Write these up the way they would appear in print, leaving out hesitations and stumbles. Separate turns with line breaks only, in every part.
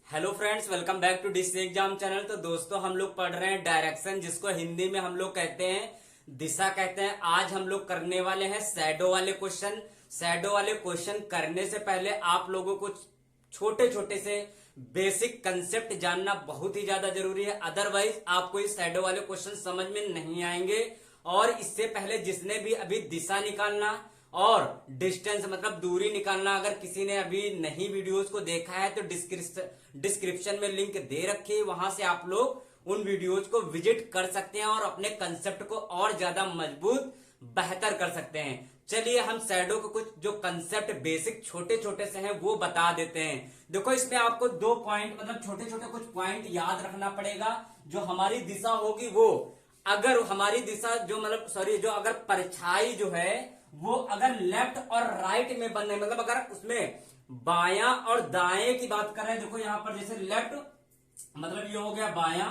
Hello friends, welcome back to district exam channel. तो दोस्तों, हम लोग पढ़ रहे हैं डायरेक्शन, जिसको हिंदी में हम लोग कहते हैं दिशा कहते हैं। आज हम लोग करने वाले हैं शैडो वाले क्वेश्चन। शैडो वाले क्वेश्चन करने से पहले आप लोगों को छोटे छोटे से बेसिक कंसेप्ट जानना बहुत ही ज्यादा जरूरी है। अदरवाइज आपको इस शैडो वाले क्वेश्चन समझ में नहीं आएंगे। और इससे पहले जिसने भी अभी दिशा निकालना और डिस्टेंस मतलब दूरी निकालना, अगर किसी ने अभी नहीं वीडियोस को देखा है तो डिस्क्रिप्शन में लिंक दे रखी है, वहां से आप लोग उन वीडियोस को विजिट कर सकते हैं और अपने कंसेप्ट को और ज्यादा मजबूत बेहतर कर सकते हैं। चलिए हम शैडो के कुछ जो कंसेप्ट बेसिक छोटे छोटे से हैं वो बता देते हैं। देखो, इसमें आपको 2 पॉइंट मतलब छोटे छोटे कुछ पॉइंट याद रखना पड़ेगा। जो हमारी दिशा होगी वो अगर हमारी दिशा जो अगर परछाई जो है वो अगर लेफ्ट और राइट में बनने मतलब अगर उसमें बायां और दाएं की बात कर रहे हैं। देखो यहां पर जैसे लेफ्ट मतलब ये हो गया बायां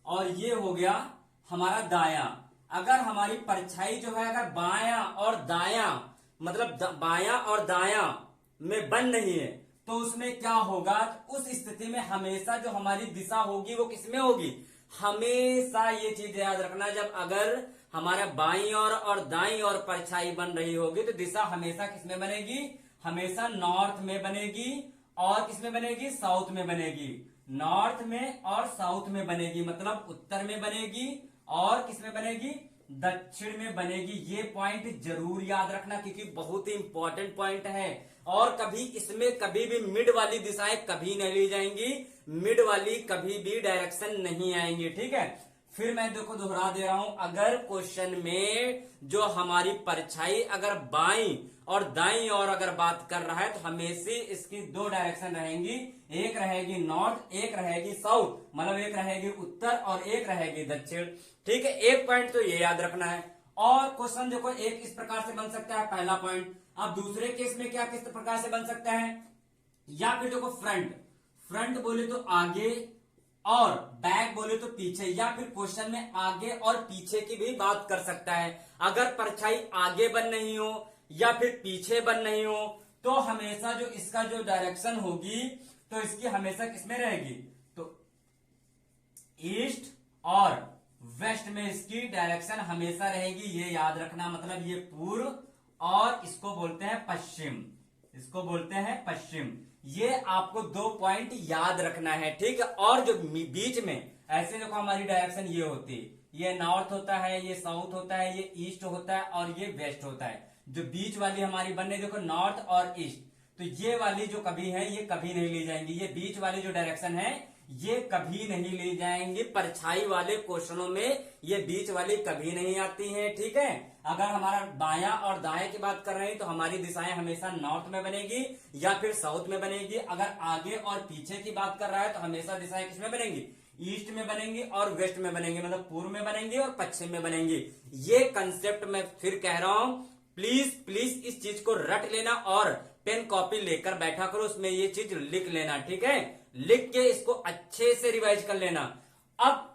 और ये हो गया हमारा दायां। अगर हमारी परछाई जो है अगर बायां और दायां मतलब बायां और दायां में बन रही है तो उसमें क्या होगा? उस स्थिति में हमेशा जो हमारी दिशा होगी वो किसमें होगी? हमेशा ये चीज याद रखना, जब अगर हमारा बाईं और दाईं और परछाई बन रही होगी तो दिशा हमेशा किसमें बनेगी? हमेशा नॉर्थ में बनेगी। और किसमें बनेगी? साउथ में बनेगी। नॉर्थ में और साउथ में बनेगी, मतलब उत्तर में बनेगी और किसमें बनेगी? दक्षिण में बनेगी। ये पॉइंट जरूर याद रखना क्योंकि बहुत ही इंपॉर्टेंट पॉइंट है। और कभी इसमें कभी भी मिड वाली दिशाएं कभी नहीं ली जाएंगी, मिड वाली कभी भी डायरेक्शन नहीं आएंगी। ठीक है, फिर मैं देखो दोहरा दे रहा हूं, अगर क्वेश्चन में जो हमारी परछाई अगर बाईं और दाईं और अगर बात कर रहा है तो हमेशा इसकी 2 डायरेक्शन रहेंगी। एक रहेगी नॉर्थ, एक रहेगी साउथ, मतलब एक रहेगी उत्तर और एक रहेगी दक्षिण। ठीक है, एक पॉइंट तो ये याद रखना है। और क्वेश्चन देखो एक इस प्रकार से बन सकता है, पहला पॉइंट। अब दूसरे केस में क्या किस प्रकार से बन सकता है? या फिर देखो फ्रंट बोले तो आगे और बैक बोले तो पीछे, या फिर क्वेश्चन में आगे और पीछे की भी बात कर सकता है। अगर परछाई आगे बन नहीं हो या फिर पीछे बन नहीं हो तो हमेशा जो इसका जो डायरेक्शन होगी तो इसकी हमेशा किसमें रहेगी? तो ईस्ट और वेस्ट में इसकी डायरेक्शन हमेशा रहेगी। ये याद रखना, मतलब ये पूर्व और इसको बोलते हैं पश्चिम, इसको बोलते हैं पश्चिम। ये आपको 2 पॉइंट याद रखना है। ठीक है, और जो बीच में ऐसे देखो हमारी डायरेक्शन ये होती है, ये नॉर्थ होता है, ये साउथ होता है, ये ईस्ट होता है और ये वेस्ट होता है। जो बीच वाली हमारी बनने देखो नॉर्थ और ईस्ट, तो ये वाली जो कभी है ये कभी नहीं ली जाएंगी। ये बीच वाली जो डायरेक्शन है ये कभी नहीं ली जाएंगी। परछाई वाले क्वेश्चनों में ये बीच वाली कभी नहीं आती हैं। ठीक है, अगर हमारा बायां और दाएं की बात कर रहे हैं तो हमारी दिशाएं हमेशा नॉर्थ में बनेगी या फिर साउथ में बनेगी। अगर आगे और पीछे की बात कर रहा है तो हमेशा दिशाएं किसमें बनेंगी? ईस्ट में बनेंगी और वेस्ट में बनेंगी, मतलब पूर्व में बनेंगी और पश्चिम में बनेंगी। ये कंसेप्ट मैं फिर कह रहा हूं, प्लीज इस चीज को रट लेना और पेन कॉपी लेकर बैठा करो, उसमें ये चीज लिख लेना। ठीक है, लिख के इसको अच्छे से रिवाइज कर लेना। अब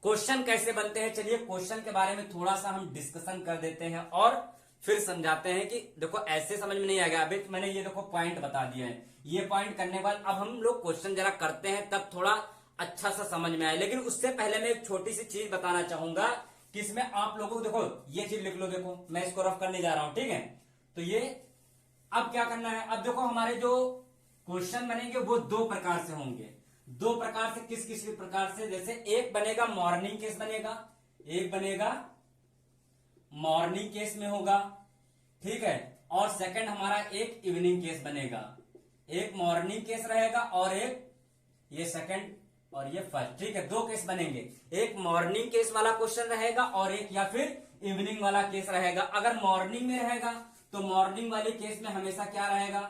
क्वेश्चन कैसे बनते हैं, चलिए क्वेश्चन के बारे में थोड़ा सा हम डिस्कशन कर देते हैं और फिर समझाते हैं कि देखो ऐसे समझ में नहीं आएगा। अभी मैंने ये देखो पॉइंट बता दिया है, ये पॉइंट करने के बाद अब हम लोग क्वेश्चन जरा करते हैं तब थोड़ा अच्छा सा समझ में आए। लेकिन उससे पहले मैं एक छोटी सी चीज बताना चाहूंगा कि इसमें आप लोगों को देखो ये चीज लिख लो। देखो मैं इसको रफ करने जा रहा हूं, ठीक है। तो ये अब क्या करना है, अब देखो हमारे जो क्वेश्चन बनेंगे वो 2 प्रकार से होंगे। 2 प्रकार से किस किस प्रकार से? जैसे एक बनेगा मॉर्निंग केस बनेगा, एक बनेगा मॉर्निंग केस में होगा, ठीक है। और सेकंड हमारा एक इवनिंग केस बनेगा। एक मॉर्निंग केस रहेगा और एक ये सेकंड और ये फर्स्ट। ठीक है, 2 केस बनेंगे। एक मॉर्निंग केस वाला क्वेश्चन रहेगा और एक या फिर इवनिंग वाला केस रहेगा। अगर मॉर्निंग में रहेगा तो मॉर्निंग वाले केस में हमेशा क्या रहेगा?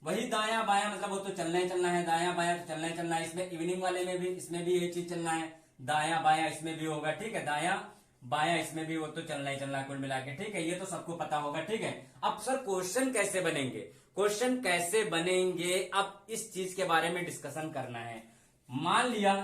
वही दाया बाया, मतलब वो तो चलना ही चलना है, दाया बाया तो चलना ही चलना है। इसमें इवनिंग वाले में भी इसमें भी यही चीज चलना है, दाया बाया इसमें भी होगा। ठीक है, दाया बाया इसमें भी वो तो चलना ही चलना है कुल मिला के। ठीक है, ये तो सबको पता होगा। ठीक है, अब सर क्वेश्चन कैसे बनेंगे? क्वेश्चन कैसे बनेंगे अब इस चीज के बारे में डिस्कशन करना है। मान लिया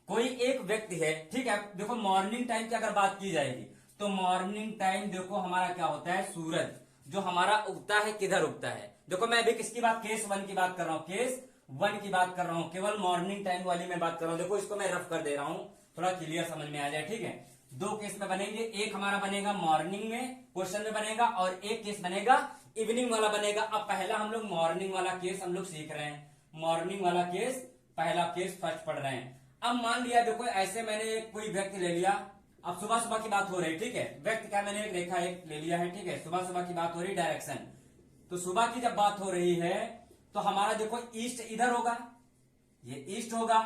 कोई एक व्यक्ति है, ठीक है। देखो मॉर्निंग टाइम की अगर बात की जाएगी तो मॉर्निंग टाइम देखो हमारा क्या होता है, सूरज जो हमारा उगता है किधर उगता है? देखो मैं अभी किसकी बात, केस 1 की बात कर रहा हूं। केस 1 की बात कर रहा हूं, केवल मॉर्निंग टाइम वाली मैं बात कर रहा हूं। देखो इसको मैं रफ कर दे रहा हूं, थोड़ा क्लियर समझ में आ जाए, ठीक है। 2 केस में बनेंगे, एक हमारा बनेगा मॉर्निंग में क्वेश्चन में बनेगा, और एक केस बनेगा इवनिंग वाला बनेगा। अब पहला हम लोग मॉर्निंग वाला केस हम लोग सीख रहे हैं, मॉर्निंग वाला केस, पहला केस फर्स्ट पढ़ रहे हैं। अब मान लिया देखो ऐसे मैंने कोई व्यक्ति ले लिया, अब सुबह सुबह की बात हो रही, ठीक है। व्यक्ति का मैंने एक रेखा एक ले लिया है, ठीक है। सुबह सुबह की बात हो रही, डायरेक्शन, तो सुबह की जब बात हो रही है तो हमारा देखो ईस्ट इधर होगा, ये ईस्ट होगा,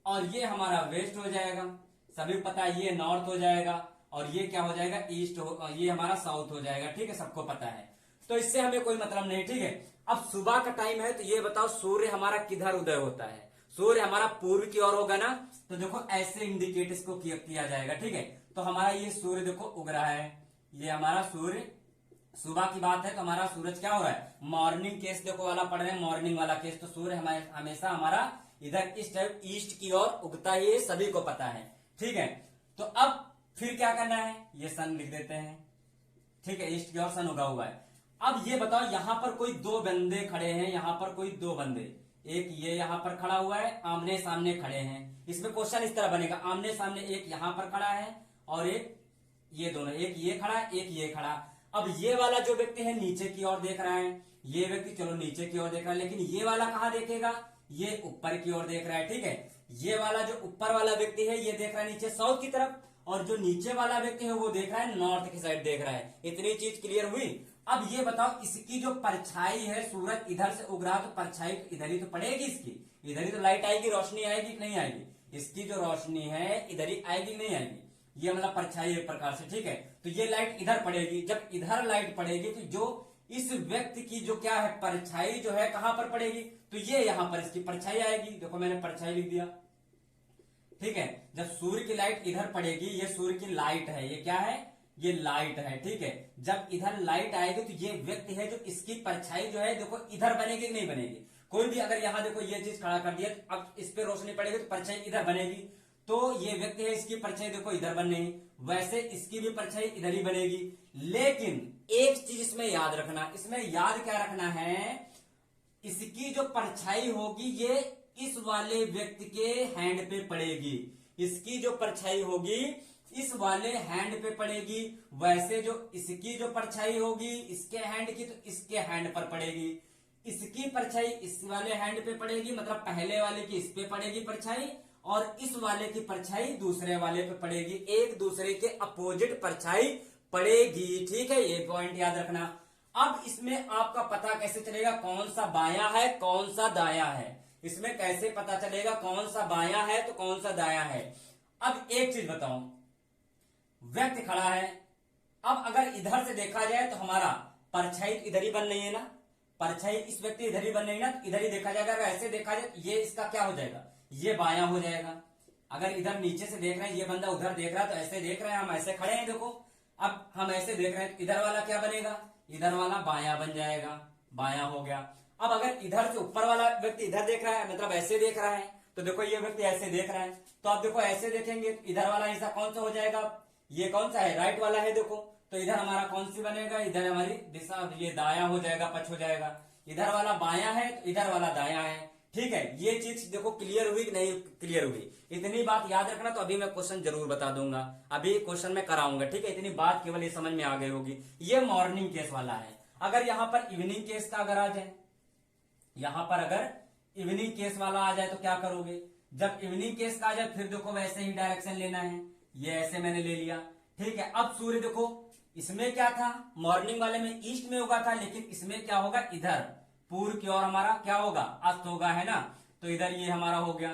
और ये हमारा वेस्ट हो जाएगा, सभी पता है। ये नॉर्थ हो जाएगा, और ये क्या हो जाएगा, ईस्ट हो, ये हमारा साउथ हो जाएगा, ठीक है, सबको पता है। तो इससे हमें कोई मतलब नहीं, ठीक है। अब सुबह का टाइम है, तो ये बताओ सूर्य हमारा किधर उदय होता है। सूर्य हमारा पूर्व की ओर होगा ना, तो देखो ऐसे इंडिकेट इसको किया जाएगा, ठीक है। तो हमारा ये सूर्य देखो उग रहा है, ये हमारा सूर्य, सुबह की बात है तो हमारा सूरज क्या हो रहा है, मॉर्निंग केस देखो वाला पढ़ रहे हैं, मॉर्निंग वाला केस। तो सूर्य हमेशा हमारा इधर इस टाइप ईस्ट की ओर उगता है, ये सभी को पता है, ठीक है। तो अब फिर क्या करना है, ये सन लिख देते हैं, ठीक है, ईस्ट की ओर सन उगा हुआ है। अब ये बताओ यहां पर कोई 2 बंदे खड़े हैं, यहां पर कोई 2 बंदे, एक ये यहां पर खड़ा हुआ है, आमने सामने खड़े हैं। इसमें क्वेश्चन इस तरह बनेगा, आमने सामने एक यहां पर खड़ा है और एक ये दोनों, एक ये खड़ा है एक ये खड़ा। अब ये वाला जो व्यक्ति है नीचे की ओर देख रहा है, ये व्यक्ति चलो नीचे की ओर देख रहा है, लेकिन ये वाला कहां देखेगा, ये ऊपर की ओर देख रहा है, ठीक है। ये वाला जो ऊपर वाला व्यक्ति है ये देख रहा है नीचे साउथ की तरफ, और जो नीचे वाला व्यक्ति है वो देख रहा है नॉर्थ की साइड देख रहा है। इतनी चीज क्लियर हुई। अब ये बताओ इसकी जो परछाई है, सूरज इधर से उग रहा तो परछाई इधर ही तो पड़ेगी, इसकी इधर ही तो लाइट आएगी, रोशनी आएगी कि नहीं आएगी। इसकी जो रोशनी है इधर ही आएगी नहीं आएगी, ये मतलब परछाई एक प्रकार से, ठीक है। तो ये लाइट इधर पड़ेगी, जब इधर लाइट पड़ेगी तो जो इस व्यक्ति की जो क्या है परछाई जो है कहां पर पड़ेगी, तो ये यहां पर इसकी परछाई आएगी। देखो मैंने परछाई लिख दिया, ठीक है। जब सूर्य की लाइट इधर पड़ेगी, ये सूर्य की लाइट है, ये क्या है, ये लाइट है, ठीक है। जब इधर लाइट आएगी तो ये व्यक्ति है जो इसकी परछाई जो है देखो इधर बनेगी कि नहीं बनेगी। कोई भी अगर यहां देखो ये चीज खड़ा कर दिया, अब इस पे रोशनी पड़ेगी तो परछाई इधर बनेगी, तो ये व्यक्ति है इसकी परछाई देखो इधर बनेगी, वैसे इसकी भी परछाई इधर ही बनेगी। लेकिन एक चीज इसमें याद रखना, इसमें याद क्या रखना है, इसकी जो परछाई होगी ये इस वाले व्यक्ति के हैंड पे पड़ेगी, इसकी जो परछाई होगी इस वाले हैंड पे पड़ेगी, वैसे जो इसकी जो परछाई होगी इसके हैंड की तो इसके हैंड पर पड़ेगी। इसकी परछाई इस वाले हैंड पे पड़ेगी, मतलब पहले वाले की इस पे पड़ेगी परछाई, और इस वाले की परछाई दूसरे वाले पे पड़ेगी, एक दूसरे के अपोजिट परछाई पड़ेगी, ठीक है। ये पॉइंट याद रखना। अब इसमें आपका पता कैसे चलेगा कौन सा बायां है कौन सा दायां है, इसमें कैसे पता चलेगा कौन सा बायां है तो कौन सा दायां है। अब एक चीज बताऊं, व्यक्ति खड़ा है, अब अगर इधर से देखा जाए तो हमारा परछाई इधर ही बन रही है ना, परछाई इस व्यक्ति इधर ही बन रही है ना, इधर ही देखा जाएगा। अगर ऐसे देखा जाए तो ये इसका क्या हो जाएगा, ये बायां हो जाएगा। अगर इधर नीचे से देख रहे हैं, ये बंदा उधर देख रहा है तो ऐसे देख रहे हैं, हम ऐसे खड़े हैं देखो, अब हम ऐसे देख रहे हैं तो इधर वाला क्या बनेगा, इधर वाला बायां बन जाएगा, बायां हो गया। अब अगर इधर से ऊपर वाला व्यक्ति इधर देख रहा है, मतलब ऐसे देख रहा है, तो देखो ये व्यक्ति ऐसे देख रहा है, तो आप देखो ऐसे देखेंगे तो इधर वाला हिस्सा कौन सा हो जाएगा, ये कौन सा है, राइट वाला है देखो, तो इधर हमारा कौन सी बनेगा, इधर हमारी दिशा, ये दायां हो जाएगा, पछ हो जाएगा। इधर वाला बायां है तो इधर वाला दायां है, ठीक है। ये चीज देखो क्लियर हुई कि नहीं क्लियर हुई, इतनी बात याद रखना। तो अभी मैं क्वेश्चन जरूर बता दूंगा, अभी क्वेश्चन मैं कराऊंगा, ठीक है। इतनी बात केवल ये समझ में आ गई होगी। ये मॉर्निंग केस वाला है। अगर यहां पर इवनिंग केस का अगर आ जाए, यहां पर अगर इवनिंग केस वाला आ जाए तो क्या करोगे, जब इवनिंग केस का आ जाए फिर देखो वैसे ही डायरेक्शन लेना है, ये ऐसे मैंने ले लिया, ठीक है। अब सूर्य देखो इसमें क्या था, मॉर्निंग वाले में ईस्ट में होगा था, लेकिन इसमें क्या होगा, इधर पूर्व की ओर हमारा क्या होगा, अस्त होगा, है ना। तो इधर ये हमारा हो गया।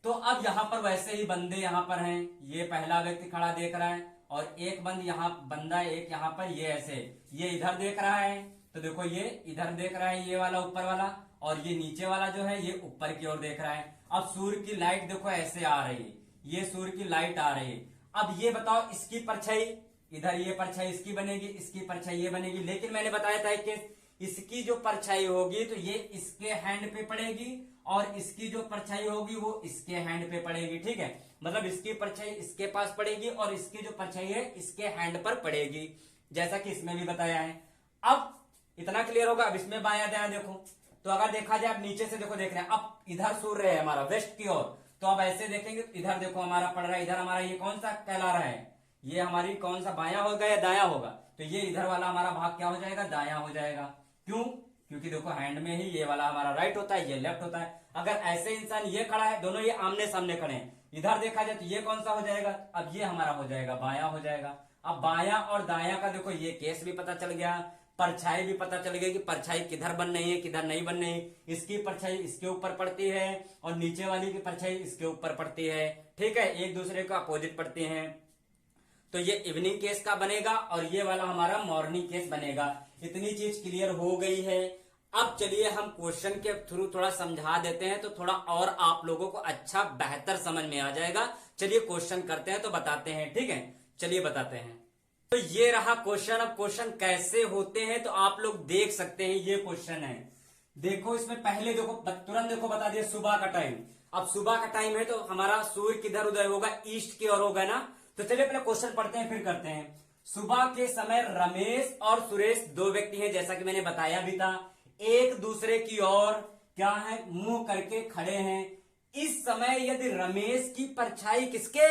तो अब यहां पर वैसे ही बंदे यहां पर हैं, ये पहला व्यक्ति खड़ा देख रहा है, और एक बंदा एक यहां पर, ये ऐसे ये इधर देख रहा है, तो देखो ये इधर देख रहा है, ये वाला ऊपर वाला, और ये नीचे वाला जो है ये ऊपर की ओर देख रहा है। अब सूर्य की लाइट देखो ऐसे आ रही है, ये सूर्य की लाइट आ रही है। अब ये बताओ इसकी परछाई इधर, ये परछाई इसकी बनेगी, इसकी परछाई ये बनेगी, लेकिन मैंने बताया था कि इसकी जो परछाई होगी तो ये इसके हैंड पे पड़ेगी, और इसकी जो परछाई होगी वो इसके हैंड पे पड़ेगी, ठीक है। मतलब इसकी परछाई इसके पास पड़ेगी और इसकी जो परछाई है इसके हैंड पर पड़ेगी, जैसा कि इसमें भी बताया है। अब इतना क्लियर होगा। अब इसमें बायां दायां देखो, तो अगर देखा जाए, अब नीचे से देखो देख रहे हैं, अब इधर सूर्य है हमारा वेस्ट की ओर, तो अब ऐसे देखेंगे इधर देखो हमारा पड़ रहा है, इधर हमारा ये कौन सा कहला रहा है, ये हमारी कौन सा बायां होगा या दायां होगा, तो ये इधर वाला हमारा भाग क्या हो जाएगा, दायां हो जाएगा। क्यों? क्योंकि देखो हैंड में ही ये वाला हमारा राइट होता है, ये लेफ्ट होता है। अगर ऐसे इंसान ये खड़ा है, दोनों ये आमने सामने खड़े हैं, इधर देखा जाए तो ये कौन सा हो जाएगा, अब ये हमारा हो जाएगा बायां हो जाएगा। अब बायां और दायां का देखो ये केस भी पता चल गया, परछाई भी पता चल गई कि परछाई किधर बन रही है किधर नहीं बन रही, इसकी परछाई इसके ऊपर पड़ती है और नीचे वाली की परछाई इसके ऊपर पड़ती है, ठीक है, एक दूसरे को अपोजिट पड़ती हैं। तो ये इवनिंग केस का बनेगा और ये वाला हमारा मॉर्निंग केस बनेगा। इतनी चीज क्लियर हो गई है। अब चलिए हम क्वेश्चन के थ्रू थोड़ा समझा देते हैं, तो थोड़ा और आप लोगों को अच्छा बेहतर समझ में आ जाएगा। चलिए क्वेश्चन करते हैं, तो बताते हैं, ठीक है, चलिए बताते हैं। तो ये रहा क्वेश्चन। अब क्वेश्चन कैसे होते हैं तो आप लोग देख सकते हैं, ये क्वेश्चन है। देखो इसमें पहले देखो तुरंत देखो बता दिया सुबह का टाइम। अब सुबह का टाइम है तो हमारा सूर्य किधर उदय होगा, ईस्ट की ओर होगा ना। तो चलिए पहले क्वेश्चन पढ़ते हैं फिर करते हैं। सुबह के समय रमेश और सुरेश दो व्यक्ति हैं, जैसा कि मैंने बताया भी था, एक दूसरे की ओर क्या है, मुंह करके खड़े हैं। इस समय यदि रमेश की परछाई किसके,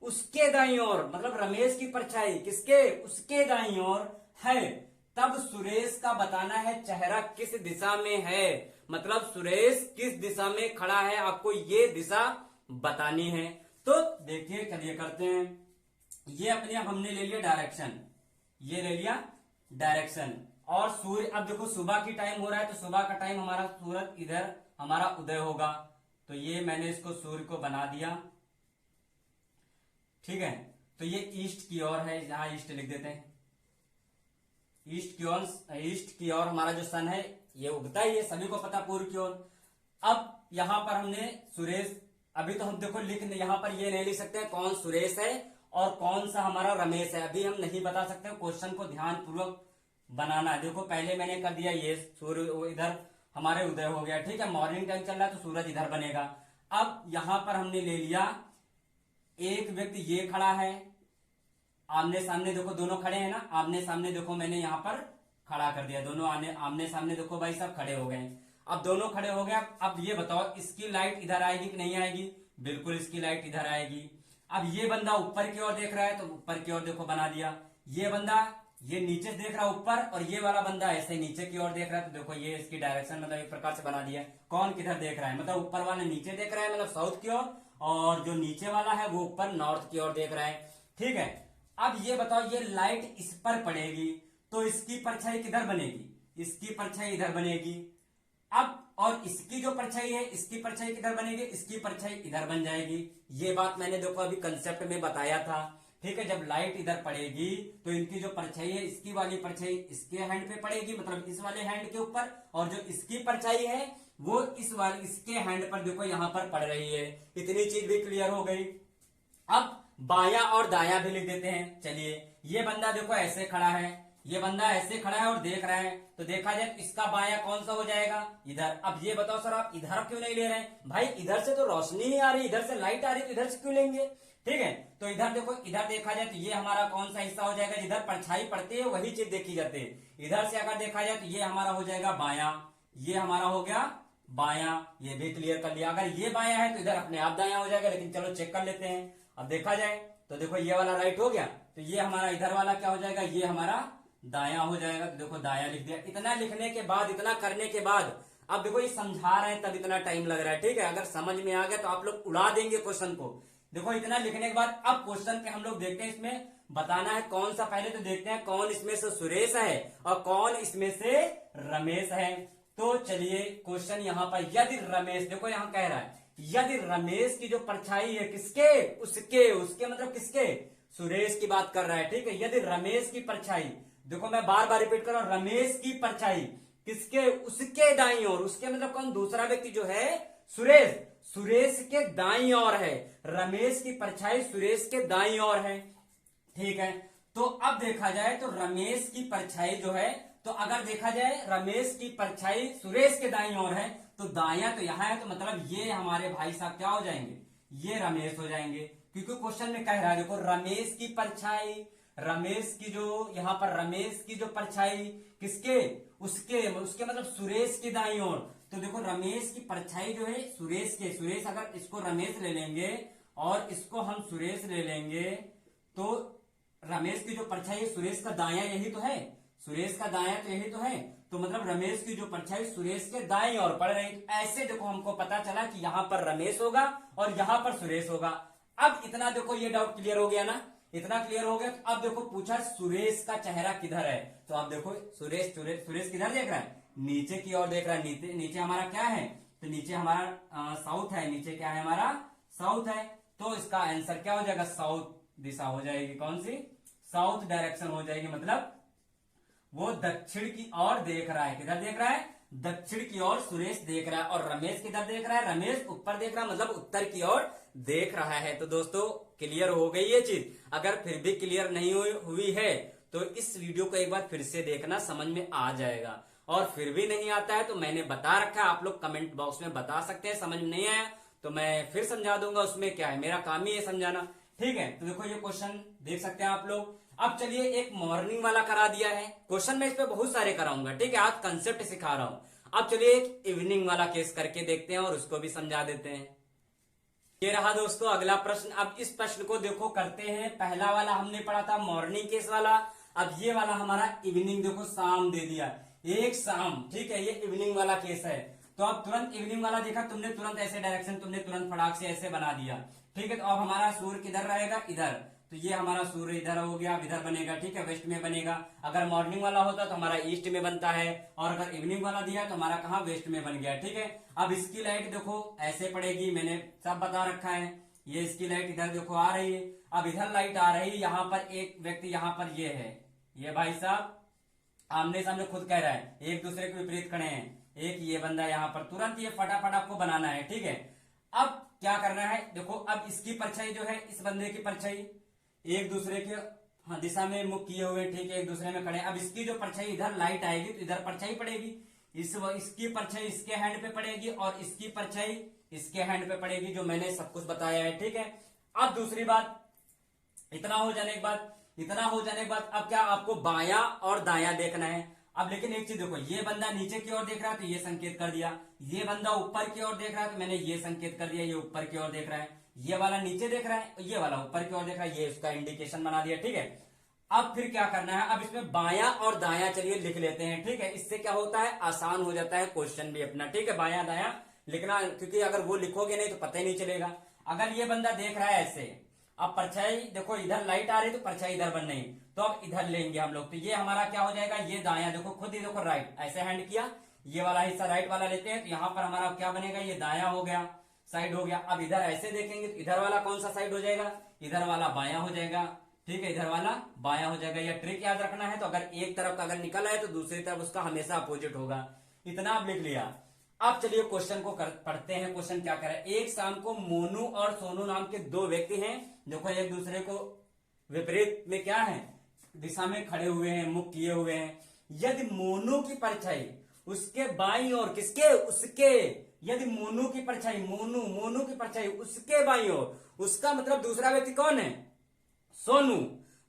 उसके दाईं ओर, मतलब रमेश की परछाई किसके, उसके दाईं ओर है, तब सुरेश का बताना है चेहरा किस दिशा में है, मतलब सुरेश किस दिशा में खड़ा है, आपको ये दिशा बतानी है। तो देखिए चलिए करते हैं। ये अपने आप हमने ले लिया डायरेक्शन, ये ले लिया डायरेक्शन, और सूर्य, अब देखो सुबह की टाइम हो रहा है तो सुबह का टाइम हमारा सूरज इधर हमारा उदय होगा, तो ये मैंने इसको सूर्य को बना दिया, ठीक है। तो ये ईस्ट की ओर है, यहां ईस्ट लिख देते हैं, ईस्ट की ओर हमारा जो सन है ये उगता ही है, सभी को पता, पूर्व की ओर। अब यहां पर हमने सुरेश, अभी तो हम देखो लिख, यहां पर ये नहीं लिख सकते हैं कौन सुरेश है और कौन सा हमारा रमेश है, अभी हम नहीं बता सकते। क्वेश्चन को ध्यान पूर्वक बनाना है। देखो पहले मैंने कर दिया, ये सूर्य इधर हमारे उदय हो गया, ठीक है, मॉर्निंग टाइम चल रहा है तो सूरज इधर बनेगा। अब यहां पर हमने ले लिया, एक व्यक्ति ये खड़ा है, आमने सामने देखो दोनों खड़े हैं ना, आमने सामने देखो मैंने यहां पर खड़ा कर दिया, दोनों आमने सामने देखो भाई सब खड़े हो गए। अब दोनों खड़े हो गए, अब ये बताओ इसकी लाइट इधर आएगी कि नहीं आएगी, बिल्कुल इसकी लाइट इधर आएगी। अब ये बंदा ऊपर की ओर देख रहा है तो ऊपर की ओर देखो बना दिया, ये बंदा ये नीचे देख रहा है ऊपर, और ये वाला बंदा ऐसे नीचे की ओर देख रहा है, तो देखो ये इसकी डायरेक्शन मतलब एक प्रकार से बना दिया। कौन किधर देख रहा है, मतलब ऊपर वाला नीचे देख रहा है मतलब साउथ की ओर, और जो नीचे वाला है वो ऊपर नॉर्थ की ओर देख रहा है, ठीक है। अब ये बताओ ये लाइट इस पर पड़ेगी तो इसकी परछाई किधर बनेगी, इसकी परछाई इधर बनेगी। अब और इसकी जो परछाई है, इसकी परछाई किधर बनेगी, इसकी परछाई इधर बन जाएगी। ये बात मैंने देखो अभी कंसेप्ट में बताया था, ठीक है। जब लाइट इधर पड़ेगी तो इनकी जो परछाई है, इसकी वाली परछाई इसके हैंड पे पड़ेगी, मतलब इस वाले हैंड के ऊपर, और जो इसकी परछाई है वो इसके हैंड पर देखो यहां पर पड़ रही है। इतनी चीज भी क्लियर हो गई। अब बायां और दायां भी लिख देते हैं। चलिए ये बंदा देखो ऐसे खड़ा है, ये बंदा ऐसे खड़ा है और देख रहा है, तो देखा जाए तो इसका बायां कौन सा हो जाएगा, इधर। अब ये बताओ सर आप इधर क्यों नहीं ले रहे हैं, भाई इधर से तो रोशनी ही आ रही, इधर से लाइट आ रही, तो इधर से क्यों लेंगे, ठीक है। तो इधर देखो, इधर देखा जाए तो ये हमारा कौन सा हिस्सा हो जाएगा, जिधर परछाई पड़ती है वही चीज देखी जाती है। इधर से अगर देखा जाए तो ये हमारा हो जाएगा बायां, ये हमारा हो गया बायां, ये भी क्लियर कर लिया। अगर ये बायां है तो इधर अपने आप दायां हो जाएगा, लेकिन चलो चेक कर लेते हैं। अब देखा जाए तो देखो ये वाला राइट हो गया, तो ये हमारा इधर वाला क्या हो जाएगा, ये हमारा दायां हो जाएगा। तो देखो दायां लिख दिया। इतना लिखने के बाद, इतना करने के बाद, अब देखो ये समझा रहे हैं तब इतना टाइम लग रहा है, ठीक है। अगर समझ में आ गया तो आप लोग उड़ा देंगे क्वेश्चन को। देखो इतना लिखने के बाद अब क्वेश्चन के हम लोग देखते हैं, इसमें बताना है कौन सा, पहले तो देखते हैं कौन इसमें से सुरेश है और कौन इसमें से रमेश है। तो चलिए क्वेश्चन यहां पर, यदि रमेश, देखो यहां कह रहा है यदि रमेश की जो परछाई है किसके, उसके मतलब किसके, सुरेश की बात कर रहा है, ठीक है। यदि रमेश की परछाई, देखो मैं बार बार रिपीट कर रहा हूं, रमेश की परछाई किसके, उसके दाईं ओर, उसके मतलब कौन, दूसरा व्यक्ति जो है सुरेश, सुरेश के दाईं ओर है, रमेश की परछाई सुरेश के दाईं ओर है, ठीक है। तो अब देखा जाए तो रमेश की परछाई जो है, तो अगर देखा जाए रमेश की परछाई सुरेश के दाईं ओर है, तो दायां तो यहां है, तो मतलब ये हमारे भाई साहब क्या हो जाएंगे, ये रमेश हो जाएंगे, क्योंकि क्वेश्चन में कह रहा है देखो रमेश की परछाई, रमेश की जो यहां पर रमेश की जो परछाई किसके, उसके उसके मतलब सुरेश की दाईं ओर। तो देखो रमेश की परछाई जो है सुरेश अगर इसको रमेश ले लेंगे और इसको हम सुरेश ले लेंगे, तो रमेश की जो परछाई है सुरेश का दाया यही तो है, सुरेश का दाया तो यही तो है। तो मतलब रमेश की जो परछाई सुरेश के दाईं ओर पड़ रही। ऐसे देखो हमको पता चला कि यहां पर रमेश होगा और यहां पर सुरेश होगा। अब इतना देखो ये डाउट क्लियर हो गया ना, इतना क्लियर हो गया। तो अब देखो पूछा सुरेश का चेहरा किधर है, तो अब देखो सुरेश किधर देख रहा है, नीचे की ओर देख रहा है। नीचे हमारा क्या है, तो नीचे हमारा साउथ है, नीचे क्या है हमारा साउथ है। तो इसका आंसर क्या हो जाएगा, साउथ दिशा हो जाएगी। कौन सी, साउथ डायरेक्शन हो जाएगी। मतलब वो दक्षिण की ओर देख रहा है। किधर देख रहा है, दक्षिण की ओर सुरेश देख रहा है। और रमेश किधर देख रहा है, रमेश ऊपर देख रहा है, मतलब उत्तर की ओर देख रहा है। तो दोस्तों क्लियर हो गई ये चीज। अगर फिर भी क्लियर नहीं हुई है तो इस वीडियो को एक बार फिर से देखना, समझ में आ जाएगा। और फिर भी नहीं आता है तो मैंने बता रखा है, आप लोग कमेंट बॉक्स में बता सकते हैं। समझ में नहीं आया तो मैं फिर समझा दूंगा, उसमें क्या है, मेरा काम ही है समझाना। ठीक है, तो देखो ये क्वेश्चन देख सकते हैं आप लोग। अब चलिए एक मॉर्निंग वाला करा दिया है क्वेश्चन, मैं इस पे बहुत सारे कराऊंगा। ठीक है, आज कंसेप्ट सिखा रहा हूं। अब चलिए एक इवनिंग वाला केस करके देखते हैं और उसको भी समझा देते हैं। ये रहा दोस्तों अगला प्रश्न। अब इस प्रश्न को देखो करते हैं। पहला वाला हमने पढ़ा था मॉर्निंग केस वाला, अब ये वाला हमारा इवनिंग, देखो शाम दे दिया, एक शाम। ठीक है, ये इवनिंग वाला केस है। तो अब तुरंत इवनिंग वाला देखा तुमने, तुरंत ऐसे डायरेक्शन तुमने तुरंत फटाक से ऐसे बना दिया। ठीक है, तो अब हमारा सूर्य किधर रहेगा, इधर। तो ये हमारा सूर्य इधर हो गया, इधर बनेगा। ठीक है, वेस्ट में बनेगा। अगर मॉर्निंग वाला होता तो हमारा ईस्ट में बनता है, और अगर इवनिंग वाला दिया तो हमारा कहाँ, वेस्ट में बन गया। ठीक है, अब इसकी लाइट देखो ऐसे पड़ेगी, मैंने सब बता रखा है। ये इसकी लाइट इधर देखो आ रही है, अब इधर लाइट आ रही है। यहाँ पर एक व्यक्ति यहाँ पर ये है, ये भाई साहब आमने सामने खुद कह रहा है, एक दूसरे के विपरीत खड़े हैं। एक ये बंदा यहाँ पर, तुरंत ये फटाफट आपको बनाना है। ठीक है, अब क्या करना है, देखो अब इसकी परछाई जो है, इस बंदे की परछाई एक दूसरे के दिशा में मुख किए हुए, ठीक है, एक दूसरे में खड़े। अब इसकी जो परछाई इधर लाइट आएगी तो इधर परछाई पड़ेगी, इसकी परछाई इसके हैंड पे पड़ेगी और इसकी परछाई इसके हैंड पे पड़ेगी, जो मैंने सब कुछ बताया है। ठीक है, अब दूसरी बात, इतना हो जाने के बाद अब क्या आपको बायां और दायां देखना है। अब लेकिन एक चीज देखो, ये बंदा नीचे की ओर देख रहा है तो ये संकेत कर दिया, ये बंदा ऊपर की ओर देख रहा है तो मैंने ये संकेत कर दिया, ये ऊपर की ओर देख रहा है। ये वाला नीचे देख रहा है, ये वाला ऊपर की ओर देख रहा है, ये उसका इंडिकेशन बना दिया। ठीक है, अब फिर क्या करना है, अब इसमें बायां और दायां चलिए लिख लेते हैं। ठीक है, इससे क्या होता है, आसान हो जाता है क्वेश्चन भी अपना। ठीक है, बायां दायां लिखना, क्योंकि अगर वो लिखोगे नहीं तो पता ही नहीं चलेगा। अगर ये बंदा देख रहा है ऐसे, अब परछाई देखो इधर लाइट आ रही तो परछाई इधर बन रही, तो अब इधर लेंगे हम लोग। तो ये हमारा क्या हो जाएगा, ये दायां देखो, खुद ही देखो राइट ऐसे हैंड किया, ये वाला हिस्सा राइट वाला लेते हैं। तो यहां पर हमारा क्या बनेगा, ये दायां हो गया, साइड हो गया। अब इधर ऐसे देखेंगे तो इधर वाला कौन सा साइड हो जाएगा, इधर वाला बायां हो जाएगा। ठीक है, इधर वाला बायां हो जाएगा। यह ट्रिक याद रखना है। तो अगर एक तरफ का अगर निकला है तो दूसरी तरफ उसका हमेशा अपोजिट होगा। इतना आप लिख लिया। अब चलिए क्वेश्चन को पढ़ते हैं। क्वेश्चन क्या कह रहा है, एक शाम को मोनू और सोनू नाम के दो व्यक्ति हैं, देखो एक दूसरे को विपरीत में क्या है, दिशा में खड़े हुए हैं, मुख किए हुए हैं। यदि मोनू की परछाई उसके बाईं ओर, किसके, उसके, यदि मोनू की परछाई, मोनू की परछाई उसके बाईं ओर, उसका मतलब दूसरा व्यक्ति कौन है, सोनू।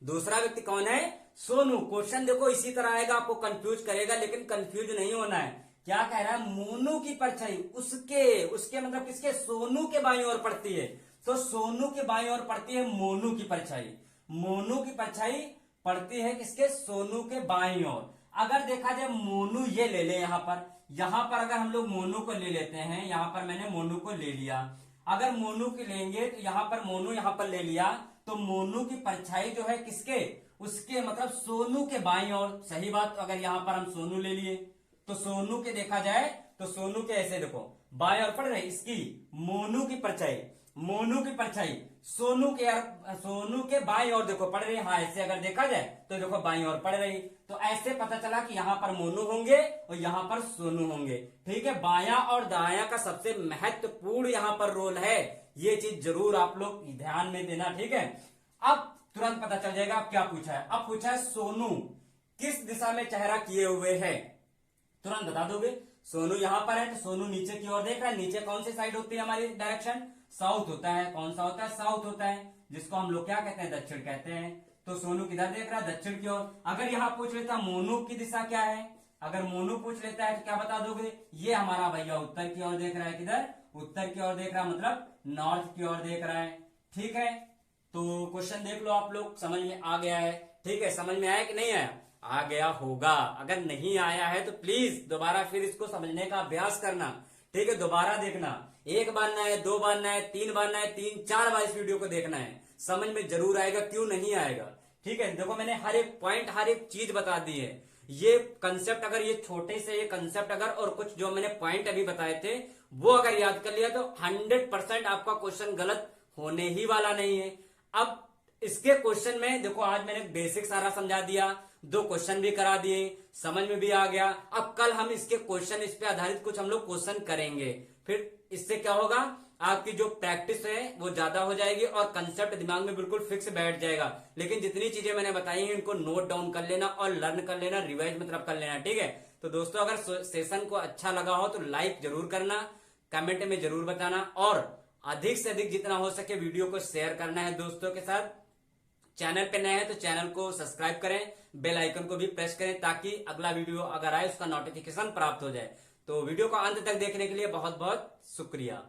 दूसरा व्यक्ति कौन है, सोनू। क्वेश्चन देखो इसी तरह आएगा, आपको कंफ्यूज करेगा, लेकिन कंफ्यूज नहीं होना है। क्या कह रहा है, मोनू की परछाई उसके मतलब किसके, सोनू के बाईं ओर पड़ती है। तो सोनू के बाईं ओर पड़ती है मोनू की परछाई, मोनू की परछाई पड़ती है किसके, सोनू के बाईं ओर। अगर देखा जाए मोनू ये ले ले, यहां पर अगर हम लोग मोनू को ले लेते हैं, यहां पर मैंने मोनू को ले लिया। अगर मोनू की लेंगे तो यहां पर मोनू यहां पर ले लिया, तो मोनू की परछाई जो है किसके, उसके मतलब सोनू के बाईं ओर। सही बात। तो अगर यहां पर हम सोनू ले लिए तो सोनू के देखा जाए तो सोनू के ऐसे देखो बाएं ओर पड़ रही, इसकी मोनू की परछाई सोनू के बाईं ओर देखो पड़ रही। हाँ, ऐसे अगर देखा जाए तो देखो बाईं ओर पड़ रही। तो ऐसे पता चला कि यहां पर मोनू होंगे और यहां पर सोनू होंगे। ठीक है, बायां और दायां का सबसे महत्वपूर्ण यहां पर रोल है, ये चीज जरूर आप लोग ध्यान में देना। ठीक है, अब तुरंत पता चल जाएगा। अब क्या पूछा है, अब पूछा है सोनू किस दिशा में चेहरा किए हुए है, तुरंत बता दोगे। सोनू यहां पर है तो सोनू नीचे की ओर देख रहा है। नीचे कौन सी साइड होती है हमारी, डायरेक्शन साउथ होता है। कौन सा होता है, साउथ होता है, जिसको हम लोग क्या कहते हैं, दक्षिण कहते हैं। तो सोनू किधर देख रहा है, दक्षिण की ओर। अगर यहां पूछ लेता मोनू की दिशा क्या है, अगर मोनू पूछ लेता है तो क्या बता दोगे? ये हमारा भैया उत्तर की ओर देख रहा है, किधर? उत्तर की ओर देख रहा है, मतलब नॉर्थ की ओर देख रहा है। ठीक है, तो क्वेश्चन देख लो आप लोग, समझ में आ गया है? ठीक है, समझ में आया कि नहीं आया? आ गया होगा। अगर नहीं आया है तो प्लीज दोबारा फिर इसको समझने का अभ्यास करना। ठीक है, दोबारा देखना, एक बार ना है, दो बार ना है, तीन बार ना है, तीन चार बार इस वीडियो को देखना है, समझ में जरूर आएगा। क्यों नहीं आएगा? ठीक है, देखो मैंने हर एक पॉइंट, हर एक चीज बता दी है। ये कंसेप्ट अगर, ये छोटे से ये कंसेप्ट अगर, और कुछ जो मैंने पॉइंट अभी बताए थे वो अगर याद कर लिया तो 100% आपका क्वेश्चन गलत होने ही वाला नहीं है। अब इसके क्वेश्चन में देखो, आज मैंने बेसिक सारा समझा दिया, दो क्वेश्चन भी करा दिए, समझ में भी आ गया। अब कल हम इसके क्वेश्चन, इस पे आधारित कुछ हम लोग क्वेश्चन करेंगे। फिर इससे क्या होगा, आपकी जो प्रैक्टिस है वो ज्यादा हो जाएगी और कंसेप्ट दिमाग में बिल्कुल फिक्स बैठ जाएगा। लेकिन जितनी चीजें मैंने बताई हैं इनको नोट डाउन कर लेना और लर्न कर लेना, रिवाइज मतलब कर लेना। ठीक है, तो दोस्तों अगर सेशन को अच्छा लगा हो तो लाइक जरूर करना, कमेंट में जरूर बताना, और अधिक से अधिक जितना हो सके वीडियो को शेयर करना है दोस्तों के साथ। चैनल पे नए हैं तो चैनल को सब्सक्राइब करें, बेल आइकन को भी प्रेस करें ताकि अगला वीडियो अगर आए उसका नोटिफिकेशन प्राप्त हो जाए। तो वीडियो को अंत तक देखने के लिए बहुत बहुत शुक्रिया।